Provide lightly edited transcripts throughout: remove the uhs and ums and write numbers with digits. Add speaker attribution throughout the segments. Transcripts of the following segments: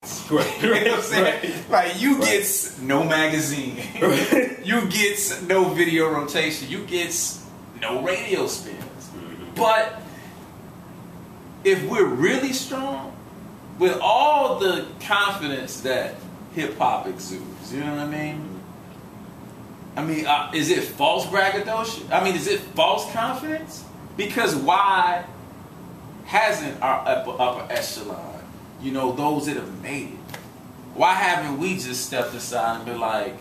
Speaker 1: Right.
Speaker 2: You know what I'm saying?
Speaker 1: Right.
Speaker 2: Like you
Speaker 1: Right.
Speaker 2: get no magazine,
Speaker 1: Right.
Speaker 2: you get no video rotation, you get no radio spins.
Speaker 1: Mm-hmm.
Speaker 2: But if we're really strong, with all the confidence that hip hop exudes, you know what I mean? I mean, is it false braggadocio? I mean, is it false confidence? Because why hasn't our upper echelon, you know, those that have made it, why haven't we just stepped aside and been like,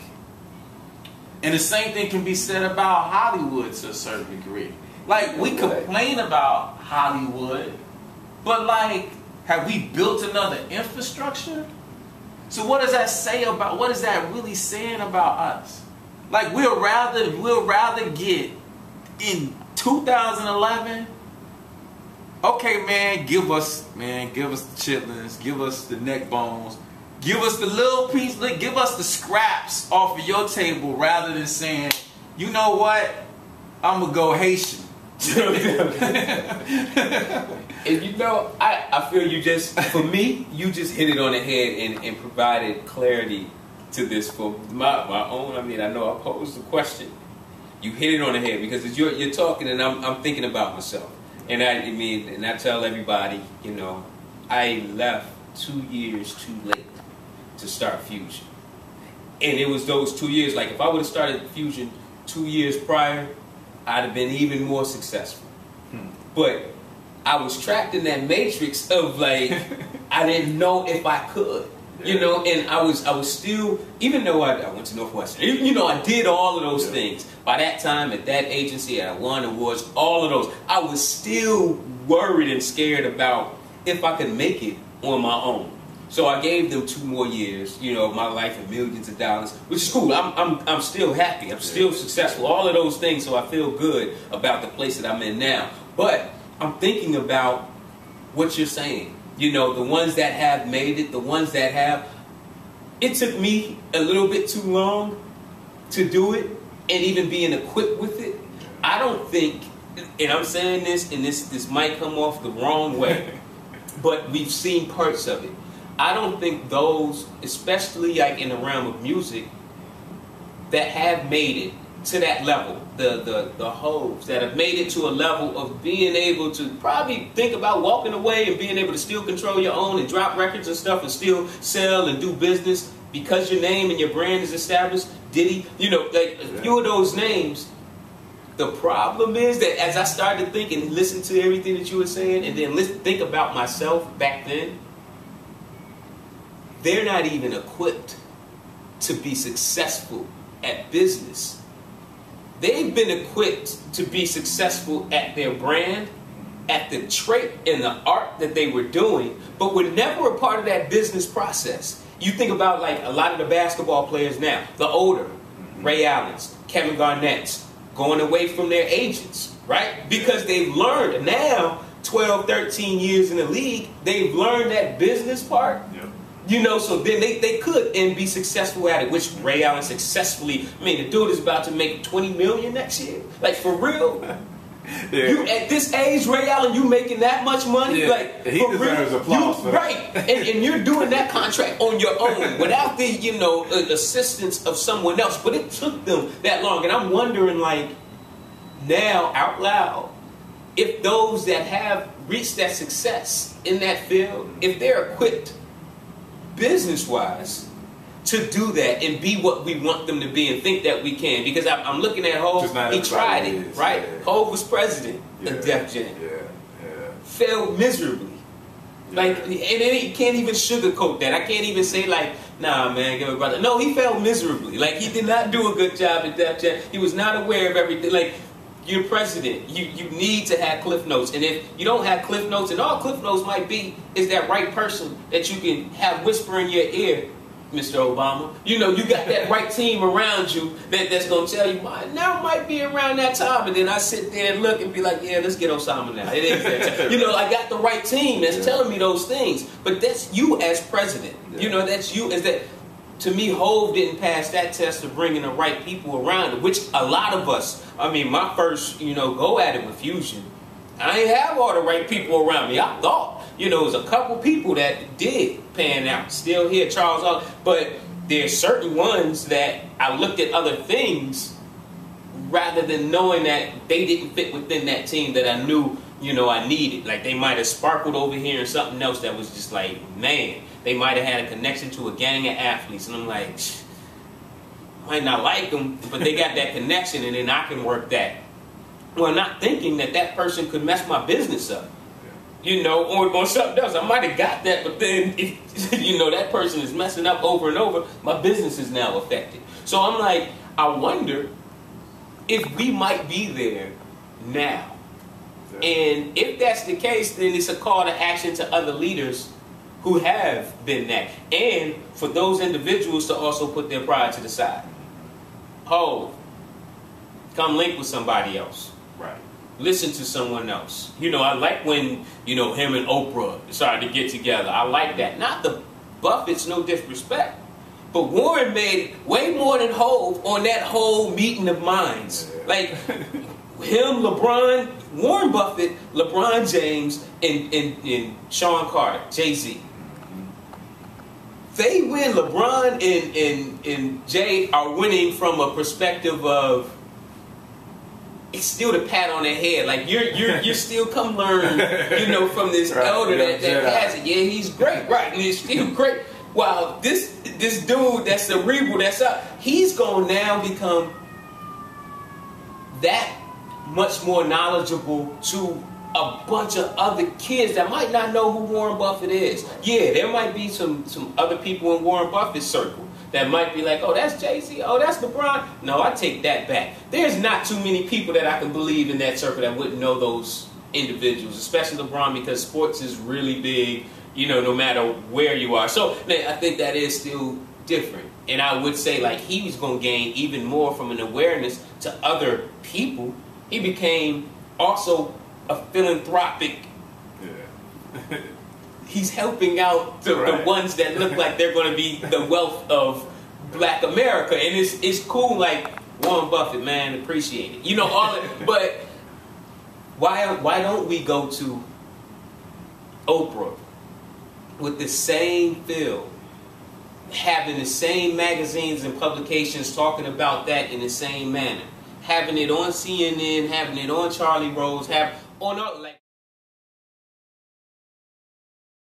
Speaker 2: and the same thing can be said about Hollywood to a certain degree. Like, we complain about Hollywood, but like, have we built another infrastructure? So what does that say about, what is that really saying about us? Like, we'll rather get in 2011, okay, man, give us the chitlins, give us the neck bones, give us the little piece, give us the scraps off of your table, rather than saying, you know what, I'm gonna go Haitian.
Speaker 1: And you know, I feel you just, for me, you just hit it on the head and provided clarity to this for my own. I mean, I know I posed the question. You hit it on the head because as you're talking and I'm thinking about myself. And I tell everybody, you know, I left 2 years too late to start Fusion. And it was those 2 years, like if I would have started Fusion 2 years prior, I'd have been even more successful. But I was trapped in that matrix of like, I didn't know if I could. You know, and I was still, even though I went to Northwestern, you know, I did all of those things. By that time, at that agency, I won awards, all of those. I was still worried and scared about if I could make it on my own. So I gave them 2 more years, you know, of my life and millions of dollars, which is cool. I'm still happy. I'm still successful. All of those things, so I feel good about the place that I'm in now. But I'm thinking about what you're saying. You know, the ones that have made it, the ones that have. It took me a little bit too long to do it and even being equipped with it. I don't think, and I'm saying this, and this might come off the wrong way, but we've seen parts of it. I don't think those, especially like in the realm of music, that have made it to that level, the hoes that have made it to a level of being able to probably think about walking away and being able to still control your own and drop records and stuff and still sell and do business because your name and your brand is established. Diddy, you know, like a few of those names. The problem is that as I started to think and listen to everything that you were saying and then think about myself back then, they're not even equipped to be successful at business. They've been equipped to be successful at their brand, at the trait and the art that they were doing, but were never a part of that business process. You think about like a lot of the basketball players now, the older, Ray Allens, Kevin Garnett's, going away from their agents, right? Because they've learned now, 12, 13 years in the league, they've learned that business part. Yep. You know, so then they could and be successful at it, which Ray Allen successfully, I mean, the dude is about to make $20 million next year. Like, for real? Yeah. You at this age, Ray Allen, you making that much money? Yeah. Like,
Speaker 2: he deserves applause.
Speaker 1: Right. And you're doing that contract on your own without the, you know, assistance of someone else. But it took them that long. And I'm wondering, like, now, out loud, if those that have reached that success in that field, if they're equipped business-wise to do that and be what we want them to be and think that we can. Because I'm looking at Hov, he tried it, right? Yeah. Hov was president of Def Jam. Failed miserably. Like, and he can't even sugarcoat that. I can't even say like, nah, man, give a brother. No, he failed miserably. Like, he did not do a good job at Def Jam. He was not aware of everything. Like, you're president. You need to have cliff notes. And if you don't have cliff notes, and all cliff notes might be is that right person that you can have whisper in your ear, Mr. Obama. You know, you got that right team around you that's going to tell you, now might be around that time. And then I sit there and look and be like, yeah, let's get Osama now. It is that time. You know, I got the right team that's telling me those things. But that's you as president. Yeah. You know, that's you as that. To me, Hov didn't pass that test of bringing the right people around him, which a lot of us, I mean, my first, you know, go at it with Fusion, I ain't have all the right people around me. I thought, You know, there's a couple people that did pan out, still here, Charles, but there's certain ones that I looked at other things rather than knowing that they didn't fit within that team that I knew, you know, I needed. Like they might have sparkled over here and something else that was just like, man, they might have had a connection to a gang of athletes. And I'm like, might not like them, but they got that connection, and then I can work that. Well, not thinking that that person could mess my business up. You know, or something else. I might have got that, but then, if, you know, that person is messing up over and over, my business is now affected. So I'm like, I wonder if we might be there now. And if that's the case, then it's a call to action to other leaders who have been that. And for those individuals to also put their pride to the side. Oh, come link with somebody else.
Speaker 2: Right.
Speaker 1: Listen to someone else. You know, I like when, you know, him and Oprah decided to get together. I like that. Not the Buffetts, no disrespect. But Warren made way more than Hov on that whole meeting of minds. Like, him, LeBron, Warren Buffett, LeBron James, and Sean Carter, Jay-Z. They win. LeBron and Jay are winning from a perspective of, it's still the pat on the head. Like you're still come learn, you know, from this elder that has it. Yeah, he's great, right? And he's still great. Wow, this dude that's cerebral, that's up, he's gonna now become that much more knowledgeable to a bunch of other kids that might not know who Warren Buffett is. Yeah, there might be some other people in Warren Buffett's circle that might be like, oh, that's Jay-Z, oh, that's LeBron. No, I take that back. There's not too many people that I can believe in that circle that wouldn't know those individuals, especially LeBron, because sports is really big, you know, no matter where you are. So I think that is still different. And I would say, like, he was going to gain even more from an awareness to other people. He became also a philanthropic. Yeah. He's helping out the ones that look like they're going to be the wealth of Black America, and it's cool. Like Warren Buffett, man, appreciate it. You know all it. But why don't we go to Oprah with the same feel, having the same magazines and publications talking about that in the same manner, having it on CNN, having it on Charlie Rose, have on like.